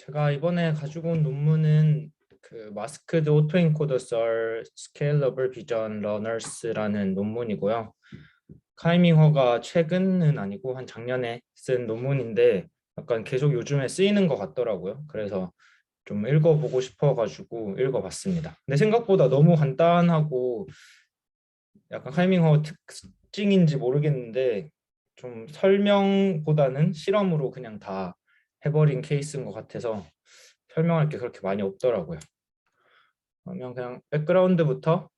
제가 이번에 가지고 온 논문은 그 마스크드 오토엔코더 썰 스케일러블 비전 러너스라는 논문이고요. 카이밍허가 최근은 아니고 한 작년에 쓴 논문인데 약간 계속 요즘에 쓰이는 것 같더라고요. 그래서 좀 읽어보고 싶어가지고 읽어봤습니다. 근데 생각보다 너무 간단하고 약간 카이밍허 특징인지 모르겠는데 좀 설명보다는 실험으로 그냥 다 해버린 케이스인 것 같아서 설명할 게 그렇게 많이 없더라고요. 그러면 그냥 백그라운드부터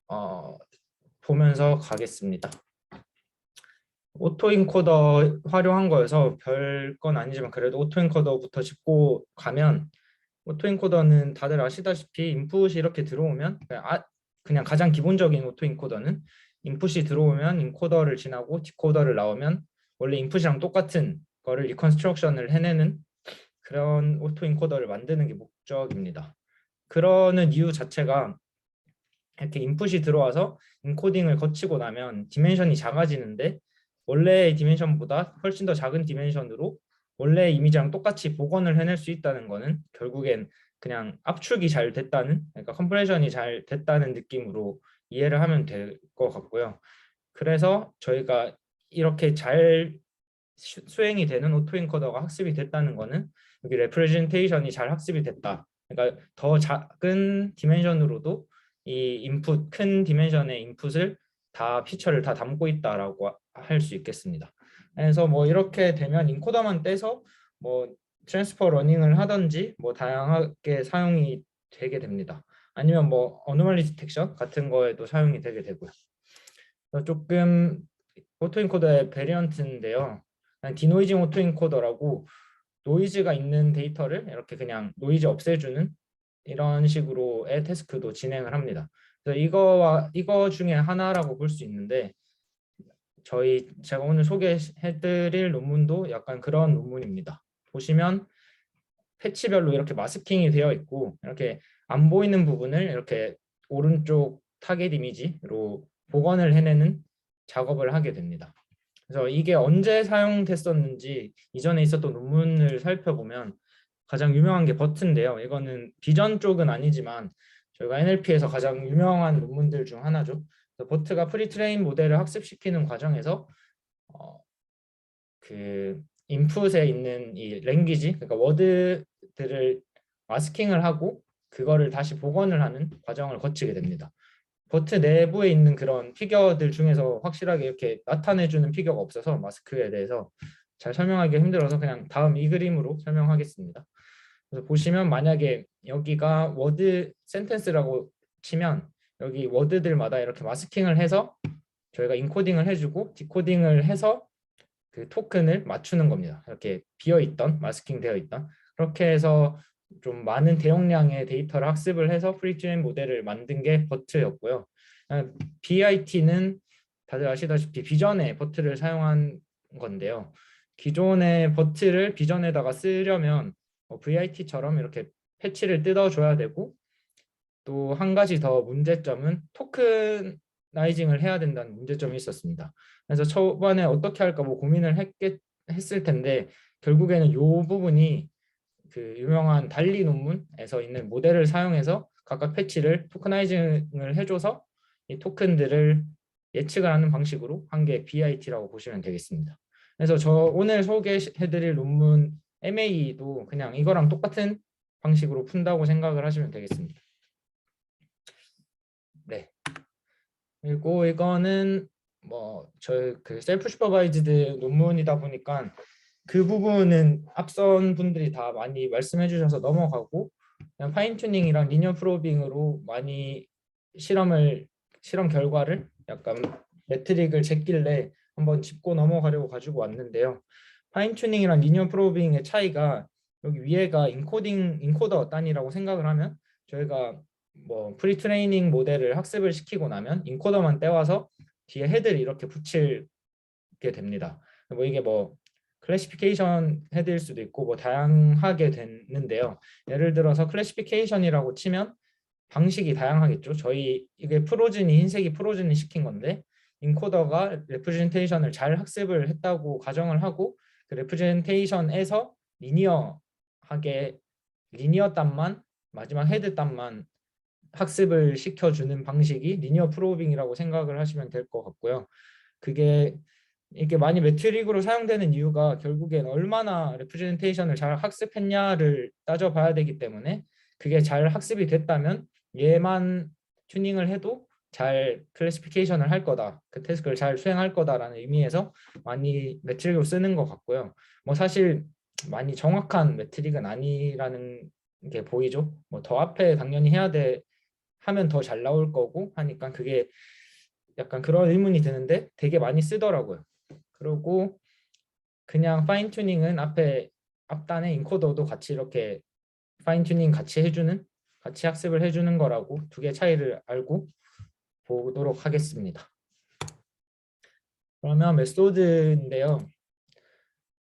어, 보면서 가겠습니다. 오토인코더 활용한 거여서 별 건 아니지만 그래도 오토인코더부터 짚고 가면 오토인코더는 다들 아시다시피 인풋이 이렇게 들어오면 그냥 가장 기본적인 오토인코더는 인풋이 들어오면 인코더를 지나고 디코더를 나오면 원래 인풋이랑 똑같은 거를 리컨스트럭션을 해내는 그런 오토인코더를 만드는 게 목적입니다. 그러는 이유 자체가 이렇게 인풋이 들어와서 인코딩을 거치고 나면 디멘션이 작아지는데 원래의 디멘션보다 훨씬 더 작은 디멘션으로 원래 이미지랑 똑같이 복원을 해낼 수 있다는 거는 결국엔 그냥 압축이 잘 됐다는, 그러니까 컴프레션이 잘 됐다는 느낌으로 이해를 하면 될 것 같고요. 그래서 저희가 이렇게 잘 수행이 되는 오토엔코더가 학습이 됐다는 거는 여기 레프레젠테이션이 잘 학습이 됐다. 그러니까 더 작은 디멘션으로도 이 인풋, 큰 디멘션의 인풋을 다 피처를 다 담고 있다라고 할 수 있겠습니다. 그래서 뭐 이렇게 되면 인코더만 떼서 뭐 트랜스퍼 러닝을 하든지 뭐 다양하게 사용이 되게 됩니다. 아니면 뭐 어노멀리 디텍션 같은 거에도 사용이 되게 되고요. 그래서 조금 오토인코더의 베리언트인데요. 디노이징 오토인코더라고 노이즈가 있는 데이터를 이렇게 그냥 노이즈 없애주는 이런 식으로의 태스크도 진행을 합니다. 그래서 이거 중에 하나라고 볼 수 있는데 제가 오늘 소개해드릴 논문도 약간 그런 논문입니다. 보시면 패치별로 이렇게 마스킹이 되어 있고 이렇게 안 보이는 부분을 이렇게 오른쪽 타겟 이미지로 복원을 해내는 작업을 하게 됩니다. 그래서 이게 언제 사용됐었는지 이전에 있었던 논문을 살펴보면 가장 유명한 게 버트인데요. 이거는 비전 쪽은 아니지만 저희가 NLP에서 가장 유명한 논문들 중 하나죠. 버트가 프리트레인 모델을 학습시키는 과정에서 그 인풋에 있는 이 랭귀지, 그러니까 워드들을 마스킹을 하고 그거를 다시 복원을 하는 과정을 거치게 됩니다. 버트 내부에 있는 그런 피겨들 중에서 확실하게 이렇게 나타내주는 피겨가 없어서 마스크에 대해서 잘 설명하기 힘들어서 그냥 다음 이 그림으로 설명하겠습니다. 그래서 보시면 만약에 여기가 워드 센텐스라고 치면 여기 워드들마다 이렇게 마스킹을 해서 저희가 인코딩을 해주고 디코딩을 해서 그 토큰을 맞추는 겁니다. 이렇게 비어있던 마스킹 되어 있던 그렇게 해서 좀 많은 대용량의 데이터를 학습을 해서 프리트레인 모델을 만든 게 버트였고요. BIT는 다들 아시다시피 비전에 버트를 사용한 건데요. 기존의 버트를 비전에다가 쓰려면 VIT처럼 이렇게 패치를 뜯어줘야 되고 또 한 가지 더 문제점은 토크나이징을 해야 된다는 문제점이 있었습니다. 그래서 초반에 어떻게 할까 뭐 고민을 했을 텐데 결국에는 이 부분이 그 유명한 달리 논문에서 있는 모델을 사용해서 각각 패치를 토크나이징을 해줘서 이 토큰들을 예측을 하는 방식으로 한 게 BIT라고 보시면 되겠습니다. 그래서 저 오늘 소개해드릴 논문 MAE도 그냥 이거랑 똑같은 방식으로 푼다고 생각을 하시면 되겠습니다. 네. 그리고 이거는 뭐 저희 그 셀프 슈퍼바이즈드 논문이다 보니까 그 부분은 앞선 분들이 다 많이 말씀해 주셔서 넘어가고 그냥 파인 튜닝이랑 리니어 프로빙으로 많이 실험 결과를 약간 매트릭을 쟀길래 한번 짚고 넘어가려고 가지고 왔는데요. 파인 튜닝이랑 리니어 프로빙의 차이가 여기 위에가 인코더 단위라고 생각을 하면 저희가 뭐 프리트레이닝 모델을 학습을 시키고 나면 인코더만 떼와서 뒤에 헤드를 이렇게 붙이게 됩니다. 뭐 이게 뭐 클래시피케이션 헤드일 수도 있고 뭐 다양하게 되는데요. 예를 들어서 클래시피케이션이라고 치면 방식이 다양하겠죠. 저희 이게 흰색이 프로즌이 시킨 건데 인코더가 레프레젠테이션을 잘 학습을 했다고 가정을 하고 그 레프레젠테이션에서 리니어 리니어 땀만 마지막 헤드 땀만 학습을 시켜주는 방식이 리니어 프로빙이라고 생각을 하시면 될 것 같고요. 그게 이게 많이 매트릭으로 사용되는 이유가 결국엔 얼마나 레프레젠테이션을 잘 학습했냐를 따져봐야 되기 때문에 그게 잘 학습이 됐다면 얘만 튜닝을 해도 잘 클래시피케이션을 할 거다. 그 태스크를 잘 수행할 거다라는 의미에서 많이 매트릭으로 쓰는 것 같고요. 뭐 사실 많이 정확한 매트릭은 아니라는 게 보이죠. 뭐 더 앞에 당연히 해야 돼 하면 더 잘 나올 거고 하니까 그게 약간 그런 의문이 드는데 되게 많이 쓰더라고요. 그리고 그냥 파인 튜닝은 앞단에 인코더도 같이 이렇게 파인 튜닝 같이 학습을 해주는 거라고 두 개 차이를 알고 보도록 하겠습니다. 그러면 메소드인데요.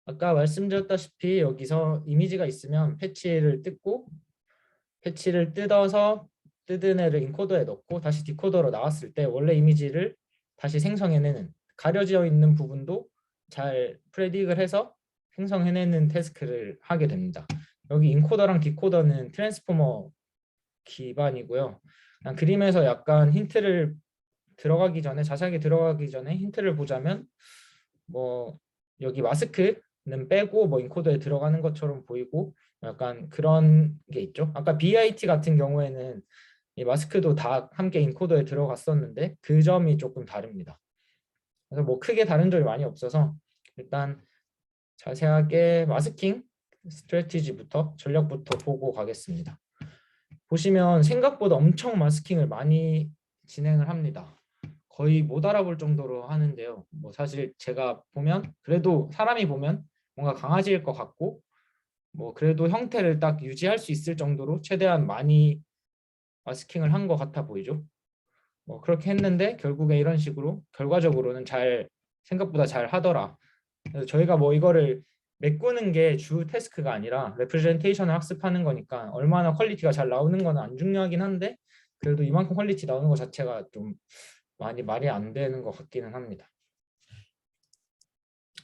아까 말씀드렸다시피 여기서 이미지가 있으면 패치를 뜯어서 뜯은 애를 인코더에 넣고 다시 디코더로 나왔을 때 원래 이미지를 다시 생성해내는 가려져 있는 부분도 잘 프레딕을 해서 생성해내는 태스크를 하게 됩니다. 여기 인코더랑 디코더는 트랜스포머 기반이고요. 그냥 그림에서 약간 자세하게 들어가기 전에 힌트를 보자면 뭐 여기 마스크는 빼고 뭐 인코더에 들어가는 것처럼 보이고 약간 그런 게 있죠. 아까 BIT 같은 경우에는 이 마스크도 다 함께 인코더에 들어갔었는데 그 점이 조금 다릅니다. 그래서 뭐 크게 다른 점이 많이 없어서 일단 자세하게 마스킹 스트래티지부터 전략부터 보고 가겠습니다. 보시면 생각보다 엄청 마스킹을 많이 진행을 합니다. 거의 못 알아볼 정도로 하는데요. 뭐 사실 제가 보면 그래도 사람이 보면 뭔가 강아지일 것 같고 뭐 그래도 형태를 딱 유지할 수 있을 정도로 최대한 많이 마스킹을 한 것 같아 보이죠. 뭐 그렇게 했는데 결국에 이런 식으로 결과적으로는 생각보다 잘 하더라. 그래서 저희가 뭐 이거를 메꾸는 게 주 태스크가 아니라 레프레젠테이션을 학습하는 거니까 얼마나 퀄리티가 잘 나오는 건 안 중요하긴 한데 그래도 이만큼 퀄리티 나오는 것 자체가 좀 많이 말이 안 되는 것 같기는 합니다.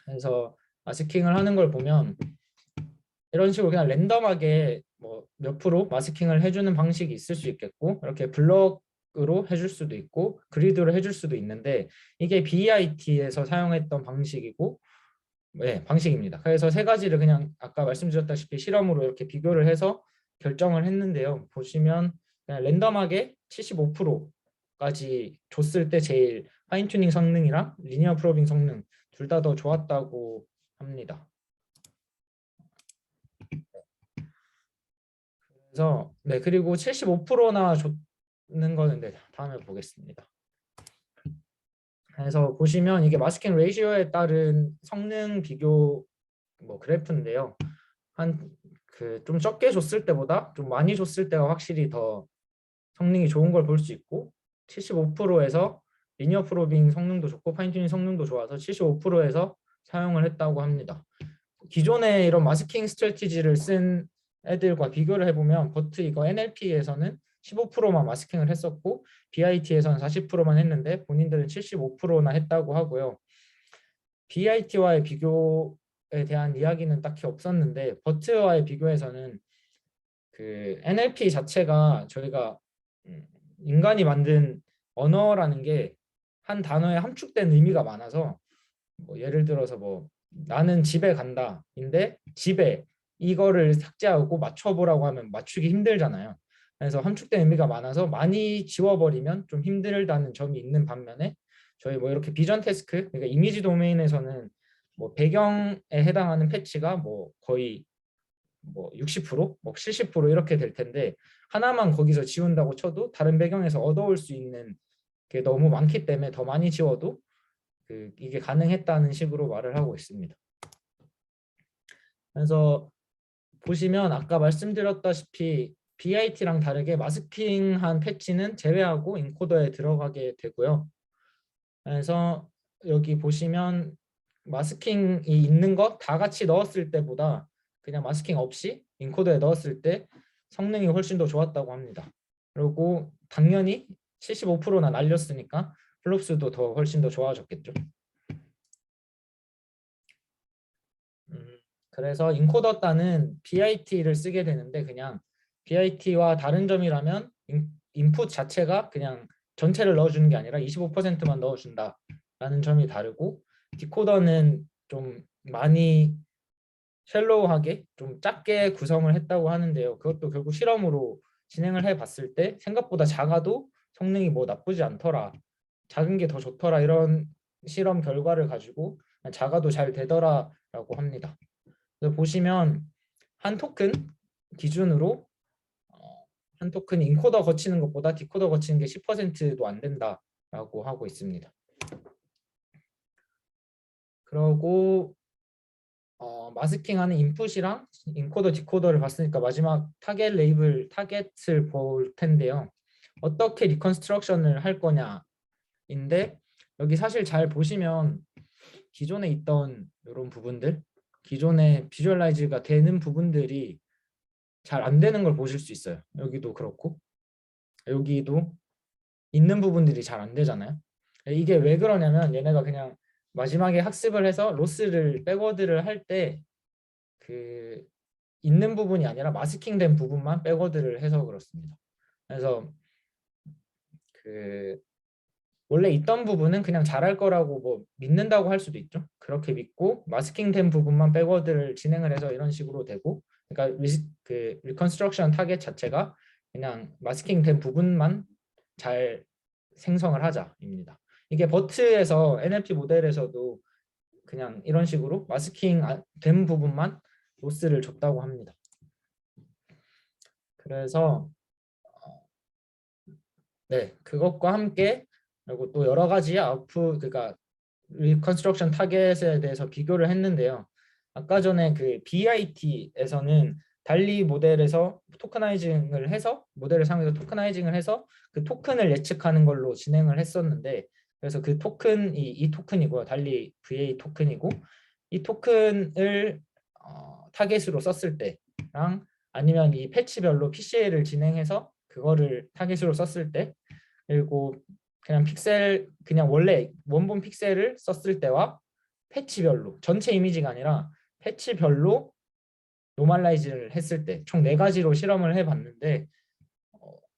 그래서 마스킹을 하는 걸 보면 이런 식으로 그냥 랜덤하게 뭐 몇 프로 마스킹을 해주는 방식이 있을 수 있겠고 이렇게 블럭으로 해줄 수도 있고 그리드로 해줄 수도 있는데 이게 BIT에서 사용했던 방식이고 네, 방식입니다. 그래서 세 가지를 그냥 아까 말씀드렸다시피 실험으로 이렇게 비교를 해서 결정을 했는데요. 보시면 그냥 랜덤하게 75%까지 줬을 때 제일 파인 튜닝 성능이랑 리니어 프로빙 성능 둘 다 더 좋았다고 합니다. 그래서 네, 그리고 75%나 줬는 거는 네, 다음에 보겠습니다. 그래서 보시면 이게 마스킹 레이시오에 따른 성능 비교 뭐 그래프인데요. 한 그 좀 적게 줬을 때보다 좀 많이 줬을 때가 확실히 더 성능이 좋은 걸 볼 수 있고 75%에서 리니어 프로빙 성능도 좋고 파인튜닝 성능도 좋아서 75%에서 사용을 했다고 합니다. 기존에 이런 마스킹 스트래티지를 쓴 애들과 비교를 해보면 버트 이거 NLP에서는 15%만 마스킹을 했었고 BIT에서는 40%만 했는데 본인들은 75%나 했다고 하고요. BIT와의 비교에 대한 이야기는 딱히 없었는데 버트와의 비교에서는 그 NLP 자체가 저희가 인간이 만든 언어라는 게 한 단어에 함축된 의미가 많아서 뭐 예를 들어서 뭐 나는 집에 간다인데 집에 이거를 삭제하고 맞춰보라고 하면 맞추기 힘들잖아요. 그래서 함축된 의미가 많아서 많이 지워버리면 좀 힘들다는 점이 있는 반면에 저희 뭐 이렇게 비전 태스크 그러니까 이미지 도메인에서는 뭐 배경에 해당하는 패치가 뭐 거의 뭐 60%, 뭐 70% 이렇게 될 텐데 하나만 거기서 지운다고 쳐도 다른 배경에서 얻어올 수 있는 게 너무 많기 때문에 더 많이 지워도 이게 가능했다는 식으로 말을 하고 있습니다. 그래서 보시면 아까 말씀드렸다시피 BIT랑 다르게 마스킹한 패치는 제외하고 인코더에 들어가게 되고요. 그래서 여기 보시면 마스킹이 있는 것 다 같이 넣었을 때보다 그냥 마스킹 없이 인코더에 넣었을 때 성능이 훨씬 더 좋았다고 합니다. 그리고 당연히 75%나 날렸으니까 플롭스도 훨씬 더 좋아졌겠죠. 그래서 인코더 따는 BIT를 쓰게 되는데 그냥 BIT와 다른 점이라면 인풋 자체가 그냥 전체를 넣어주는 게 아니라 25%만 넣어준다라는 점이 다르고 디코더는 좀 많이 셜로우하게 좀 작게 구성을 했다고 하는데요. 그것도 결국 실험으로 진행을 해봤을 때 생각보다 작아도 성능이 뭐 나쁘지 않더라. 작은 게 더 좋더라. 이런 실험 결과를 가지고 작아도 잘 되더라라고 합니다. 그래서 보시면 한 토큰 기준으로 한 토큰 인코더 거치는 것보다 디코더 거치는 게 10%도 안 된다라고 하고 있습니다. 그리고 마스킹하는 인풋이랑 인코더, 디코더를 봤으니까 마지막 타겟을 볼 텐데요. 어떻게 리컨스트럭션을 할 거냐인데 여기 사실 잘 보시면 기존에 있던 이런 부분들, 기존에 비주얼라이즈가 되는 부분들이 잘 안 되는 걸 보실 수 있어요. 여기도 그렇고 여기도 있는 부분들이 잘 안 되잖아요. 이게 왜 그러냐면 얘네가 그냥 마지막에 학습을 해서 로스를 백워드를 할 때 그 있는 부분이 아니라 마스킹된 부분만 백워드를 해서 그렇습니다. 그래서 그 원래 있던 부분은 그냥 잘할 거라고 뭐 믿는다고 할 수도 있죠. 그렇게 믿고 마스킹된 부분만 백워드를 진행을 해서 이런 식으로 되고, 그러니까 리컨스트럭션 타겟 자체가 그냥 마스킹된 부분만 잘 생성을 하자입니다. 이게 버트에서 NLP 모델에서도 그냥 이런 식으로 마스킹 된 부분만 로스를 줬다고 합니다. 그래서 네, 그것과 함께 그리고 또 여러 가지 그러니까 리컨스트럭션 타겟에 대해서 비교를 했는데요. 아까 전에 그 BIT에서는 달리 모델에서 토커나이징을 해서 모델을 사용해서 토커나이징을 해서 그 토큰을 예측하는 걸로 진행을 했었는데, 그래서 그 토큰이 이 토큰이고요. 달리 VA 토큰이고, 이 토큰을 타겟으로 썼을 때랑 아니면 이 패치별로 PCA를 진행해서 그거를 타겟으로 썼을 때, 그리고 그냥 원래 원본 픽셀을 썼을 때와 패치별로 전체 이미지가 아니라 패치별로 노멀라이징을 했을 때 총 4가지로 실험을 해봤는데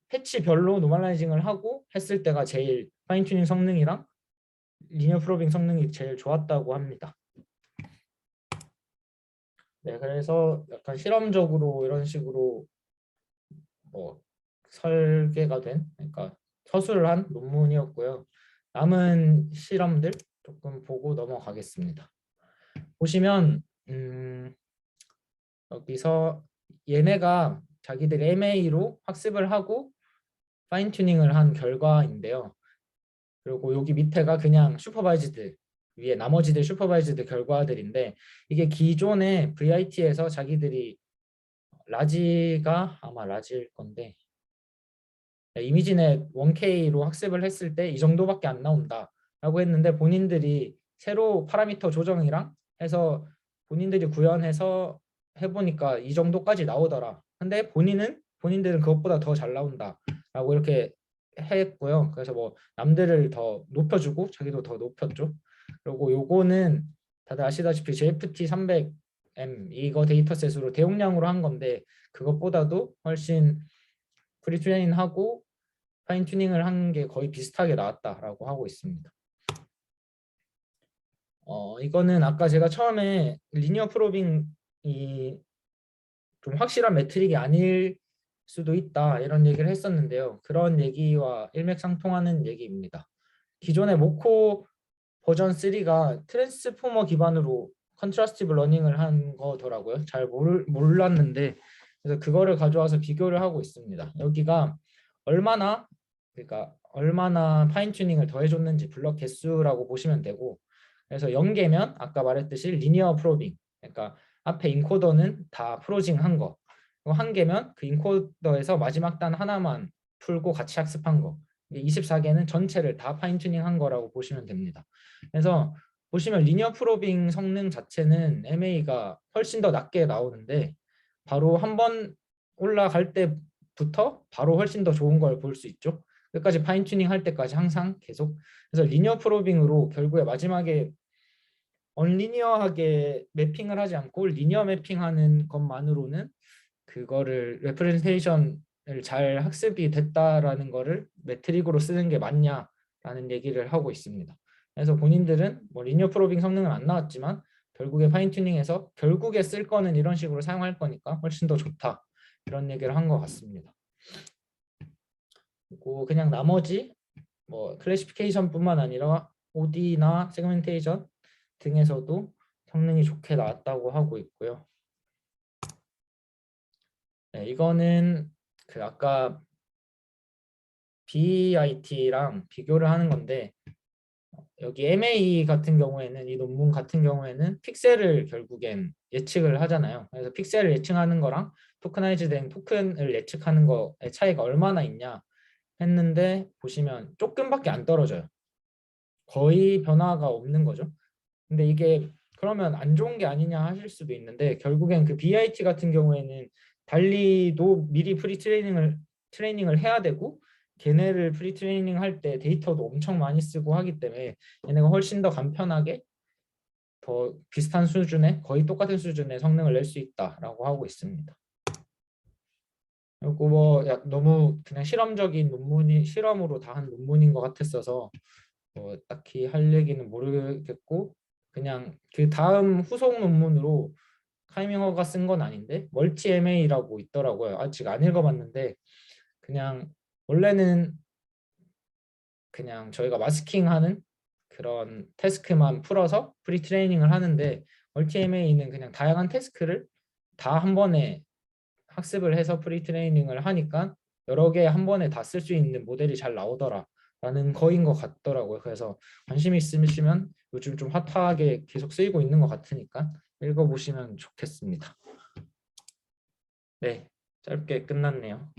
패치별로 노멀라이징을 하고 했을 때가 제일 파인튜닝 성능이랑 리니어 프로빙 성능이 제일 좋았다고 합니다. 네, 그래서 약간 실험적으로 이런 식으로 뭐 설계가 된, 그러니까 서술을 한 논문이었고요. 남은 실험들 조금 보고 넘어가겠습니다. 보시면 여기서 얘네가 자기들 MA로 학습을 하고 파인 튜닝을 한 결과인데요. 그리고 여기 밑에가 그냥 슈퍼바이즈드, 위에 나머지들 슈퍼바이즈드 결과들인데, 이게 기존의 VIT에서 자기들이 라지가 아마 라지일 건데 이미지넷 1K로 학습을 했을 때 이 정도밖에 안 나온다 라고 했는데, 본인들이 새로 파라미터 조정이랑 해서 본인들이 구현해서 해보니까 이 정도까지 나오더라. 근데 본인들은 그것보다 더 잘 나온다 라고 이렇게 했고요. 그래서 뭐 남들을 더 높여주고 자기도 더 높였죠. 그리고 요거는 다들 아시다시피 JFT 300M 이거 데이터셋으로 대용량으로 한 건데, 그것보다도 훨씬 프리트레인하고 파인 튜닝을 한 게 거의 비슷하게 나왔다라고 하고 있습니다. 이거는 아까 제가 처음에 리니어 프로빙이 좀 확실한 메트릭이 아닐 수도 있다 이런 얘기를 했었는데요. 그런 얘기와 일맥상통하는 얘기입니다. 기존의 모코 버전 3가 트랜스포머 기반으로 컨트라스티브 러닝을 한 거더라고요. 잘 몰랐는데, 그래서 그거를 가져와서 비교를 하고 있습니다. 여기가 얼마나 파인 튜닝을 더 해줬는지 블럭 개수라고 보시면 되고, 그래서 0개면 아까 말했듯이 리니어 프로빙, 그러니까 앞에 인코더는 다 프로징 한 거, 그리고 1개면 그 인코더에서 마지막 단 하나만 풀고 같이 학습한 거, 24개는 전체를 다 파인 튜닝 한 거라고 보시면 됩니다. 그래서 보시면 리니어 프로빙 성능 자체는 MA가 훨씬 더 낮게 나오는데, 바로 한 번 올라갈 때부터 바로 훨씬 더 좋은 걸 볼 수 있죠. 끝까지 파인 튜닝 할 때까지 항상 계속. 그래서 리니어 프로빙으로 결국에 마지막에 언리니어하게 매핑을 하지 않고 리니어 매핑하는 것만으로는 그거를 레프레젠테이션을 잘 학습이 됐다라는 거를 매트릭으로 쓰는 게 맞냐라는 얘기를 하고 있습니다. 그래서 본인들은 뭐 리니어 프로빙 성능은 안 나왔지만 결국에 파인 튜닝해서 결국에 쓸 거는 이런 식으로 사용할 거니까 훨씬 더 좋다, 이런 얘기를 한 것 같습니다. 그리고 그냥 나머지 뭐 클래시피케이션뿐만 아니라 OD나 세그멘테이션 등에서도 성능이 좋게 나왔다고 하고 있고요. 네, 이거는 그 아까 BIT랑 비교를 하는 건데, 여기 MA 같은 경우에는, 이 논문 같은 경우에는 픽셀을 결국엔 예측을 하잖아요. 그래서 픽셀을 예측하는 거랑 토크나이즈된 토큰을 예측하는 거의 차이가 얼마나 있냐 했는데, 보시면 조금밖에 안 떨어져요. 거의 변화가 없는 거죠. 근데 이게 그러면 안 좋은 게 아니냐 하실 수도 있는데, 결국엔 그 BIT 같은 경우에는 달리도 미리 트레이닝을 해야 되고, 걔네를 프리 트레이닝 할 때 데이터도 엄청 많이 쓰고 하기 때문에 얘네가 훨씬 더 간편하게 더 비슷한 수준의, 거의 똑같은 수준의 성능을 낼 수 있다라고 하고 있습니다. 그리고 뭐 너무 그냥 실험적인 논문이, 실험으로 다 한 논문인 것 같았어서 뭐 딱히 할 얘기는 모르겠고, 그냥 그 다음 후속 논문으로 카이밍허가 쓴 건 아닌데 멀티 MA라고 있더라고요. 아직 안 읽어봤는데, 그냥 원래는 그냥 저희가 마스킹하는 그런 태스크만 풀어서 프리 트레이닝을 하는데, 멀티 MA는 그냥 다양한 태스크를 다 한 번에 학습을 해서 프리 트레이닝을 하니까 여러 개 한 번에 다 쓸 수 있는 모델이 잘 나오더라라는 거인 것 같더라고요. 그래서 관심 있으시면 요즘 좀 핫하게 계속 쓰이고 있는 것 같으니까 읽어보시면 좋겠습니다. 네, 짧게 끝났네요.